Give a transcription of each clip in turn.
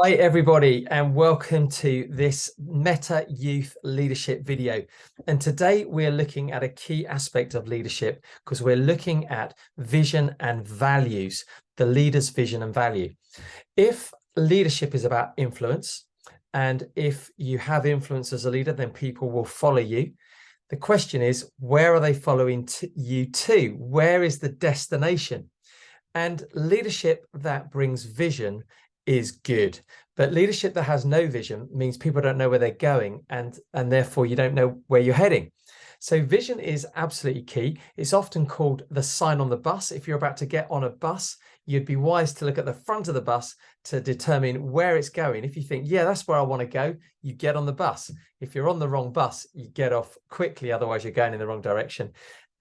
Hi, everybody, and welcome to this Meta Youth Leadership video. And today we're looking at a key aspect of leadership because we're looking at vision and values, the leader's vision and value. If leadership is about influence, and if you have influence as a leader, then people will follow you. The question is, where are they following you to? Where is the destination? And leadership that brings vision is good, but leadership that has no vision means people don't know where they're going, and therefore you don't know where you're heading. So vision is absolutely key. It's often called the sign on the bus. If you're about to get on a bus, you'd be wise to look at the front of the bus to determine where it's going. If you think, yeah, that's where I want to go, you get on the bus. If you're on the wrong bus, you get off quickly, otherwise you're going in the wrong direction.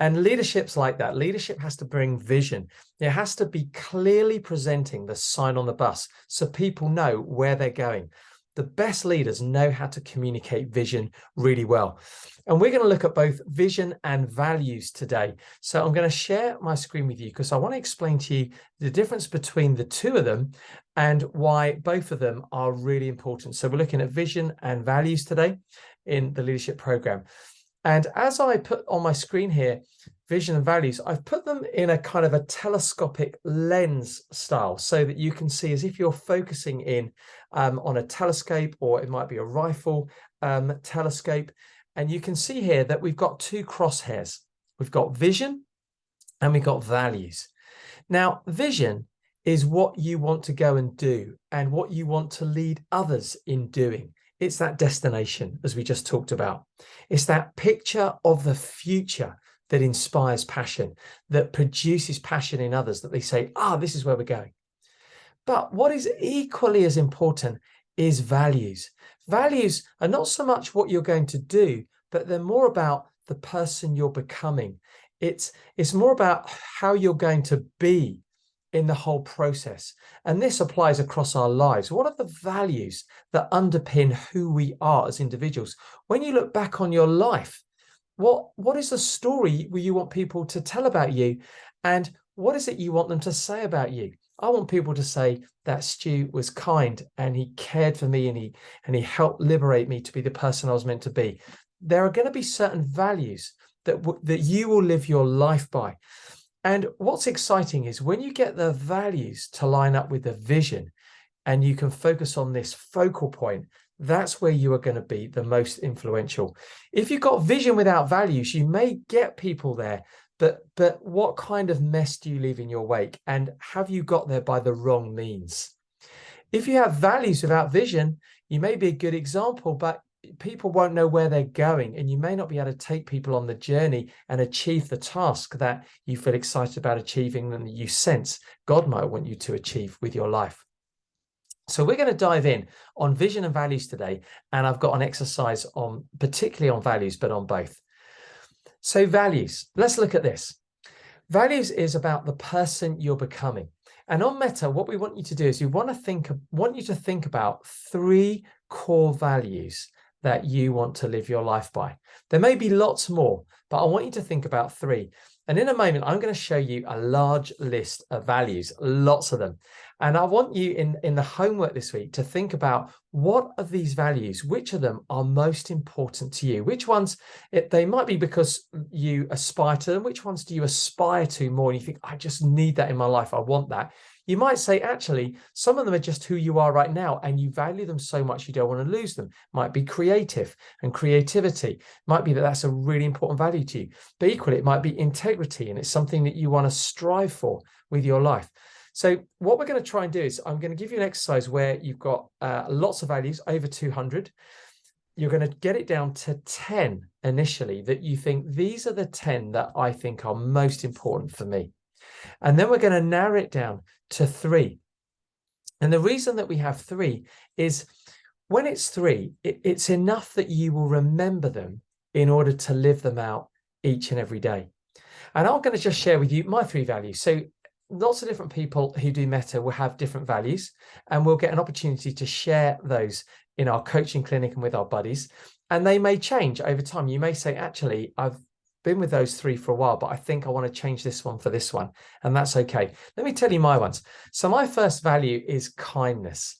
And leadership's like that. Leadership has to bring vision. It has to be clearly presenting the sign on the bus so people know where they're going. The best leaders know how to communicate vision really well. And we're going to look at both vision and values today. So I'm going to share my screen with you because I want to explain to you the difference between the two of them and why both of them are really important. So we're looking at vision and values today in the leadership program. And as I put on my screen here, vision and values, I've put them in a kind of a telescopic lens style so that you can see as if you're focusing in on a telescope, or it might be a rifle telescope. And you can see here that we've got two crosshairs. We've got vision and we've got values. Now, vision is what you want to go and do and what you want to lead others in doing. It's that destination, as we just talked about. It's that picture of the future that inspires passion, that produces passion in others, that they say, this is where we're going. But what is equally as important is values. Values are not so much what you're going to do, but they're more about the person you're becoming. It's more about how you're going to be in the whole process. And this applies across our lives. What are the values that underpin who we are as individuals? When you look back on your life, what is the story you want people to tell about you? And what is it you want them to say about you? I want people to say that Stu was kind and he cared for me and he helped liberate me to be the person I was meant to be. There are going to be certain values that you will live your life by. And what's exciting is when you get the values to line up with the vision and you can focus on this focal point, that's where you are going to be the most influential. If you've got vision without values, you may get people there, but what kind of mess do you leave in your wake? And have you got there by the wrong means? If you have values without vision, you may be a good example, but people won't know where they're going, and you may not be able to take people on the journey and achieve the task that you feel excited about achieving and that you sense God might want you to achieve with your life. So we're going to dive in on vision and values today, and I've got an exercise on particularly on values, but on both. So values, let's look at this. Values is about the person you're becoming. And on Meta, what we want you to do is we want you to think about 3 core values that you want to live your life by. There may be lots more, but I want you to think about 3. And in a moment, I'm going to show you a large list of values, lots of them. And I want you in the homework this week to think about what of these values, which of them are most important to you? Which ones, they might be because you aspire to them. Which ones do you aspire to more? And you think, I just need that in my life. I want that. You might say, actually, some of them are just who you are right now, and you value them so much you don't want to lose them. Might be creative and creativity. Might be that that's a really important value to you. But equally, it might be integrity, and it's something that you want to strive for with your life. So what we're going to try and do is I'm going to give you an exercise where you've got lots of values, over 200. You're going to get it down to 10 initially that you think these are the 10 that I think are most important for me. And then we're going to narrow it down to 3. And the reason that we have 3 is when it's 3, it's enough that you will remember them in order to live them out each and every day. And I'm going to just share with you my 3 values. So lots of different people who do Meta will have different values, and we'll get an opportunity to share those in our coaching clinic and with our buddies. And they may change over time. You may say, actually, I've been with those 3 for a while, but I think I want to change this one for this one. And that's okay. Let me tell you my ones. So my first value is kindness.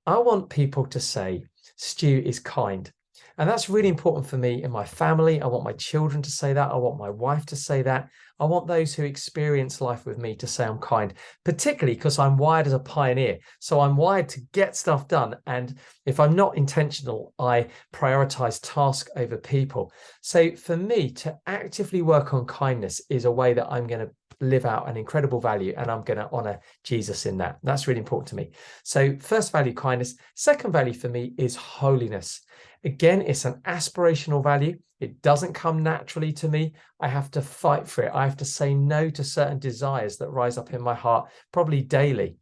I want people to say, Stu is kind. And that's really important for me in my family. I want my children to say that. I want my wife to say that. I want those who experience life with me to say I'm kind, particularly because I'm wired as a pioneer. So I'm wired to get stuff done. And if I'm not intentional, I prioritize task over people. So for me to actively work on kindness is a way that I'm going to live out an incredible value, and I'm going to honor Jesus in that. That's really important to me. So first value, kindness. Second value for me is holiness. Again, it's an aspirational value. It doesn't come naturally to me. I have to fight for it. I have to say no to certain desires that rise up in my heart, probably daily.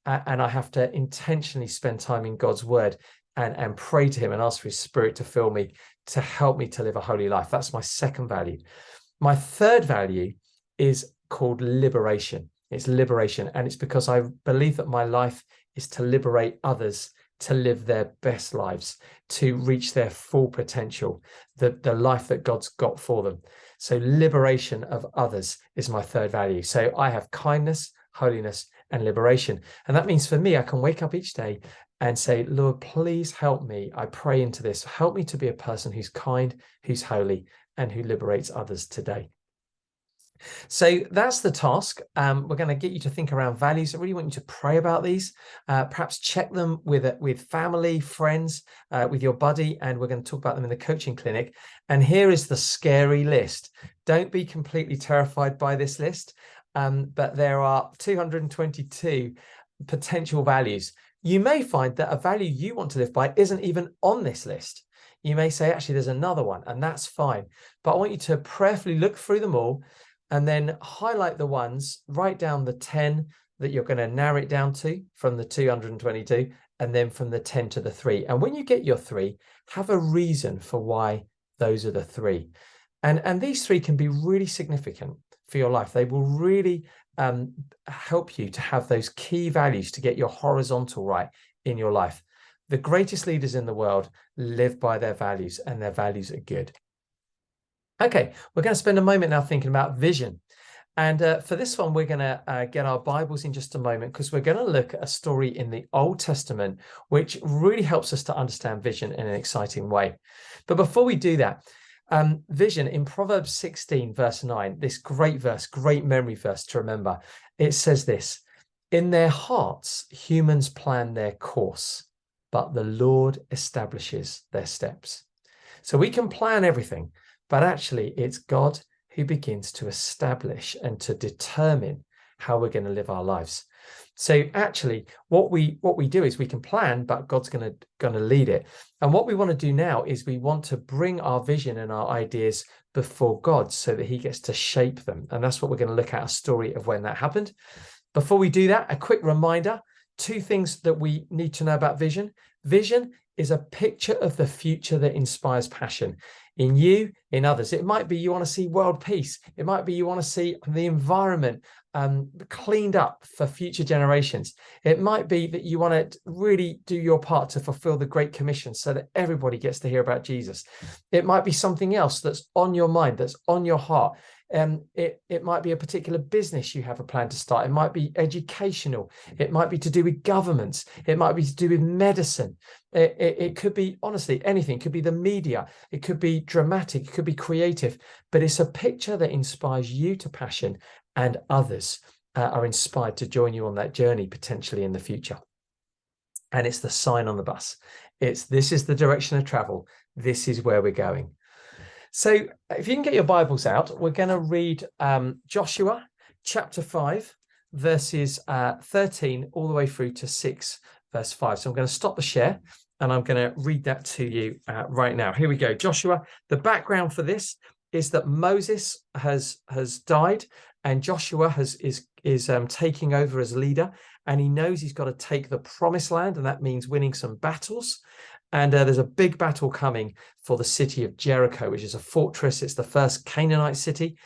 And I have to intentionally spend time in God's word and pray to him and ask for his spirit to fill me, to help me to live a holy life. That's my second value. My third value is called liberation. It's liberation. And it's because I believe that my life is to liberate others to live their best lives, to reach their full potential, the life that God's got for them. So liberation of others is my third value. So I have kindness, holiness, and liberation. And that means for me, I can wake up each day and say, Lord, please help me. I pray into this. Help me to be a person who's kind, who's holy, and who liberates others today. So that's the task. We're going to get you to think around values. I really want you to pray about these, perhaps check them with family, friends, with your buddy, and we're going to talk about them in the coaching clinic. And here is the scary list. Don't be completely terrified by this list, but there are 222 potential values. You may find that a value you want to live by isn't even on this list. You may say, actually, there's another one, and that's fine. But I want you to prayerfully look through them all and then highlight the ones, write down the 10 that you're going to narrow it down to from the 222, and then from the 10 to the 3. And when you get your 3, have a reason for why those are the 3. And these 3 can be really significant for your life. They will really help you to have those key values to get your horizontal right in your life. The greatest leaders in the world live by their values, and their values are good. Okay, we're going to spend a moment now thinking about vision. And for this one, we're going to get our Bibles in just a moment, because we're going to look at a story in the Old Testament, which really helps us to understand vision in an exciting way. But before we do that, vision in Proverbs 16, verse 9, this great verse, great memory verse to remember, it says this: in their hearts, humans plan their course, but the Lord establishes their steps. So we can plan everything, but actually it's God who begins to establish and to determine how we're going to live our lives. So actually what we do is we can plan, but God's going to lead it. And what we want to do now is we want to bring our vision and our ideas before God so that he gets to shape them. And that's what we're going to look at, a story of when that happened. Before we do that, a quick reminder, 2 things that we need to know about vision. Vision is a picture of the future that inspires passion in you, in others. It might be you want to see world peace. It might be you want to see the environment cleaned up for future generations. It might be that you want to really do your part to fulfill the Great Commission so that everybody gets to hear about Jesus. It might be something else that's on your mind, that's on your heart. It might be a particular business you have a plan to start. It might be educational. It might be to do with governments. It might be to do with medicine. It could be, honestly, anything. It could be the media. It could be dramatic. It could be creative. But it's a picture that inspires you to passion, and others are inspired to join you on that journey potentially in the future. And it's the sign on the bus. This is the direction of travel. This is where we're going. So if you can get your Bibles out, we're going to read Joshua chapter 5, verses 13 all the way through to 6, verse 5. So I'm going to stop the share and I'm going to read that to you right now. Here we go. Joshua, the background for this is that Moses has died, and Joshua is taking over as leader, and he knows he's got to take the promised land, and that means winning some battles. And there's a big battle coming for the city of Jericho, which is a fortress. It's the first Canaanite city.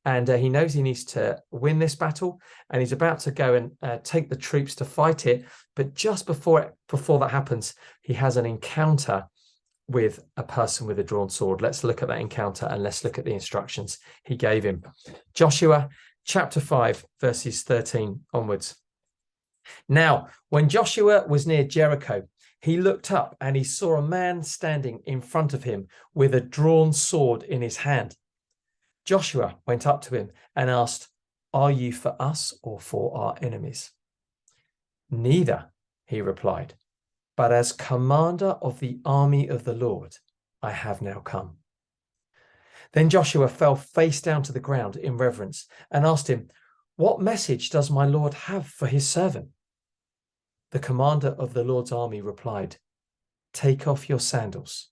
And he knows he needs to win this battle. And he's about to go and take the troops to fight it. But just before that happens, he has an encounter with a person with a drawn sword. Let's look at that encounter and let's look at the instructions he gave him. Joshua chapter 5, verses 13 onwards. Now, when Joshua was near Jericho, he looked up and he saw a man standing in front of him with a drawn sword in his hand. Joshua went up to him and asked, "Are you for us or for our enemies?" "Neither," he replied, "but as commander of the army of the Lord, I have now come." Then Joshua fell face down to the ground in reverence and asked him, "What message does my Lord have for his servant?" The commander of the Lord's army replied, "Take off your sandals,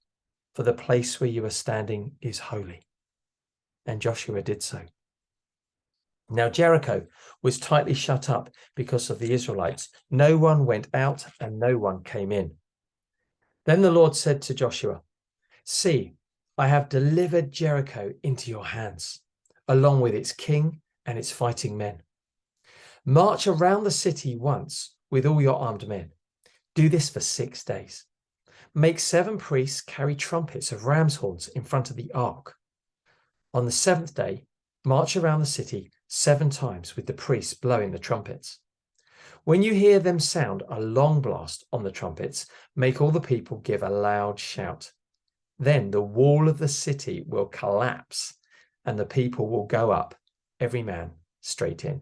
for the place where you are standing is holy." And Joshua did so. Now Jericho was tightly shut up because of the Israelites. No one went out and no one came in. Then the Lord said to Joshua, "See, I have delivered Jericho into your hands, along with its king and its fighting men. March around the city once with all your armed men. Do this for 6 days. Make 7 priests carry trumpets of ram's horns in front of the ark. On the 7th day, march around the city 7 times with the priests blowing the trumpets. When you hear them sound a long blast on the trumpets, make all the people give a loud shout. Then the wall of the city will collapse and the people will go up, every man straight in."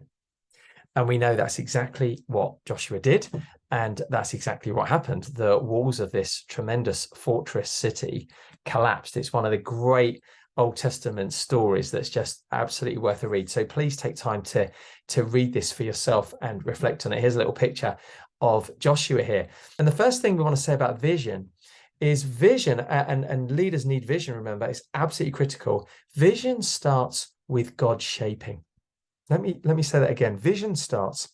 And we know that's exactly what Joshua did. And that's exactly what happened. The walls of this tremendous fortress city collapsed. It's one of the great Old Testament stories that's just absolutely worth a read. So please take time to read this for yourself and reflect on it. Here's a little picture of Joshua here. And the first thing we want to say about vision is vision, and leaders need vision, remember, it's absolutely critical. Vision starts with God shaping. Let me say that again. Vision starts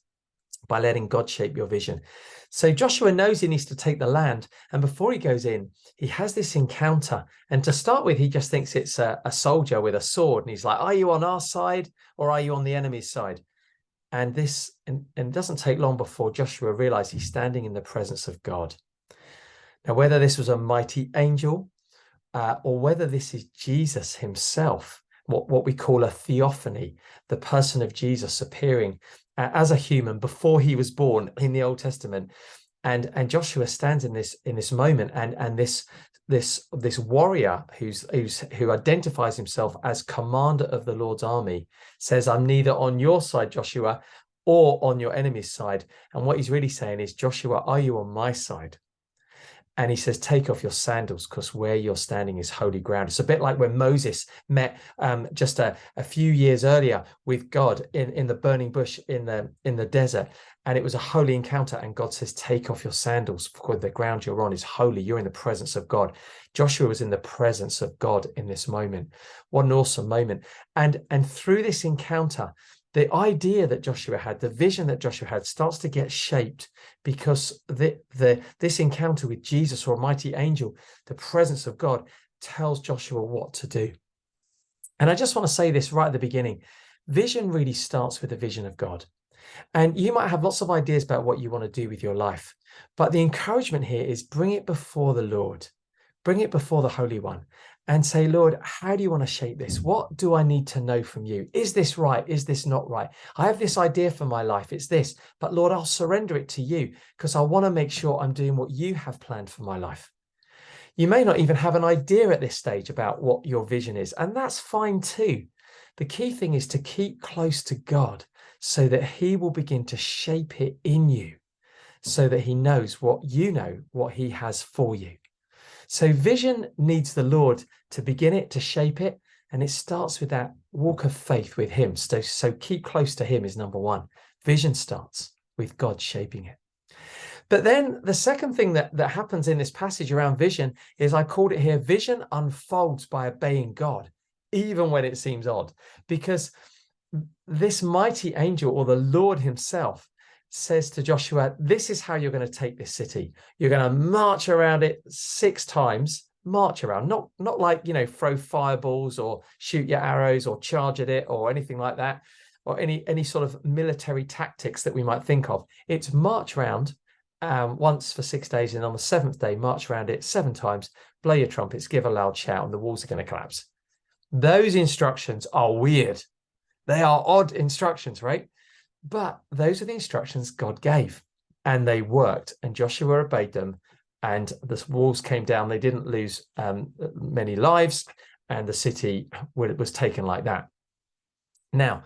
by letting God shape your vision. So Joshua knows he needs to take the land. And before he goes in, he has this encounter. And to start with, he just thinks it's a soldier with a sword. And he's like, "Are you on our side or are you on the enemy's side?" And it doesn't take long before Joshua realized he's standing in the presence of God. Now, whether this was a mighty angel or whether this is Jesus himself, what we call a theophany, the person of Jesus appearing as a human before he was born in the Old Testament, and Joshua stands in this moment, and this warrior who identifies himself as commander of the Lord's army says, "I'm neither on your side, Joshua, or on your enemy's side." And what he's really saying is, "Joshua, are you on my side?" And he says, "Take off your sandals, because where you're standing is holy ground." It's a bit like when Moses met just a few years earlier with God in the burning bush in the desert. And it was a holy encounter. And God says, "Take off your sandals, for the ground you're on is holy." You're in the presence of God. Joshua was in the presence of God in this moment. What an awesome moment. And through this encounter, the idea that Joshua had, the vision that Joshua had, starts to get shaped, because this encounter with Jesus, or a mighty angel, the presence of God, tells Joshua what to do. And I just want to say this right at the beginning. Vision really starts with the vision of God. And you might have lots of ideas about what you want to do with your life, but the encouragement here is bring it before the Lord. Bring it before the Holy One and say, "Lord, how do you want to shape this? What do I need to know from you? Is this right? Is this not right? I have this idea for my life. It's this, but Lord, I'll surrender it to you, because I want to make sure I'm doing what you have planned for my life." You may not even have an idea at this stage about what your vision is, and that's fine too. The key thing is to keep close to God so that he will begin to shape it in you, so that he knows what you know, what he has for you. So vision needs the Lord to begin it, to shape it. And it starts with that walk of faith with him. So keep close to him is number one. Vision starts with God shaping it. But then the second thing that happens in this passage around vision is, I called it here, vision unfolds by obeying God, even when it seems odd. Because this mighty angel, or the Lord himself, says to Joshua, "This is how you're going to take this city. You're going to march around it 6 times, march around, not like, throw fireballs or shoot your arrows or charge at it or anything like that, or any sort of military tactics that we might think of. It's march around once for 6 days, and on the 7th day, march around it 7 times, blow your trumpets, give a loud shout, and the walls are going to collapse." Those instructions are weird. They are odd instructions, right? But those are the instructions God gave, and they worked, and Joshua obeyed them and the walls came down. They didn't lose many lives, and the city was taken like that. Now,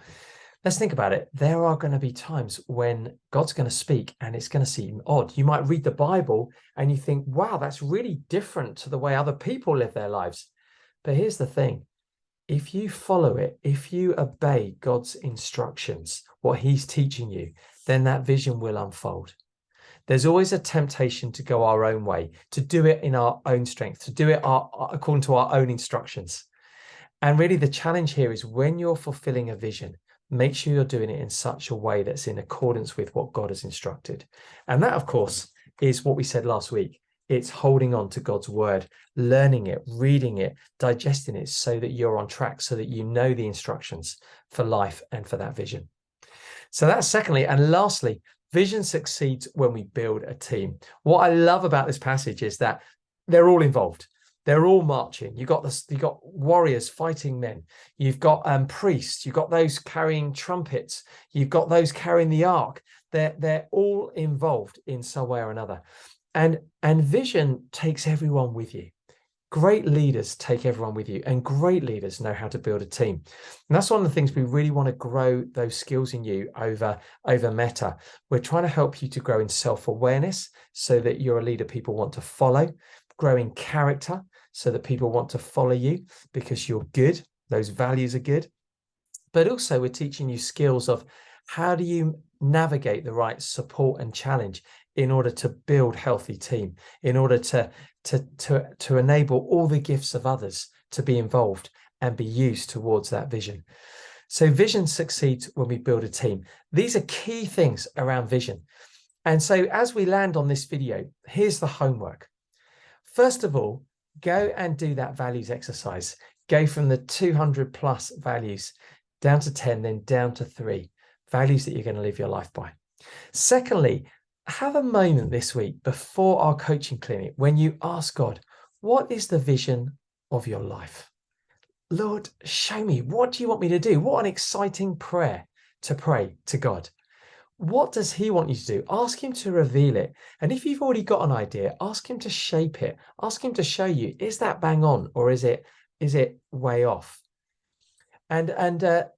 let's think about it. There are going to be times when God's going to speak and it's going to seem odd. You might read the Bible and you think, wow, that's really different to the way other people live their lives. But here's the thing. If you follow it, if you obey God's instructions, what he's teaching you, then that vision will unfold. There's always a temptation to go our own way, to do it in our own strength, to do it according to our own instructions. And really the challenge here is when you're fulfilling a vision, make sure you're doing it in such a way that's in accordance with what God has instructed. And that, of course, is what we said last week. It's holding on to God's word, learning it, reading it, digesting it so that you're on track, so that you know the instructions for life and for that vision. So that's secondly. And lastly, vision succeeds when we build a team. What I love about this passage is that they're all involved. They're all marching. You've got warriors fighting men. You've got priests. You've got those carrying trumpets. You've got those carrying the ark. They're all involved in some way or another. And vision takes everyone with you. Great leaders take everyone with you, and great leaders know how to build a team. And that's one of the things we really want to grow those skills in you over Meta. We're trying to help you to grow in self-awareness so that you're a leader people want to follow, grow in character so that people want to follow you because you're good. Those values are good. But also we're teaching you skills of how do you navigate the right support and challenge in order to build healthy team, in order to enable all the gifts of others to be involved and be used towards that vision. So vision succeeds when we build a team. These are key things around vision. And so as we land on this video, here's the homework. First of all, go and do that values exercise. Go from the 200 plus values down to 10, then down to 3 values that you're going to live your life by. Secondly, have a moment this week before our coaching clinic when you ask God, what is the vision of your life? Lord, show me, what do you want me to do? What an exciting prayer to pray to God. What does he want you to do? Ask him to reveal it. And if you've already got an idea, ask him to shape it. Ask him to show you, is that bang on or is it way off? And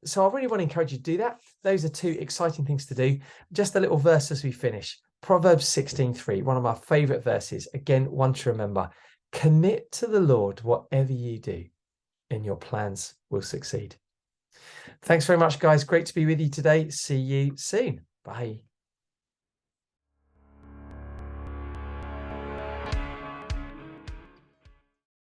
so I really want to encourage you to do that. Those are 2 exciting things to do. Just a little verse as we finish. Proverbs 16:3, one of my favorite verses. Again, one to remember. Commit to the Lord whatever you do, and your plans will succeed. Thanks very much, guys. Great to be with you today. See you soon. Bye.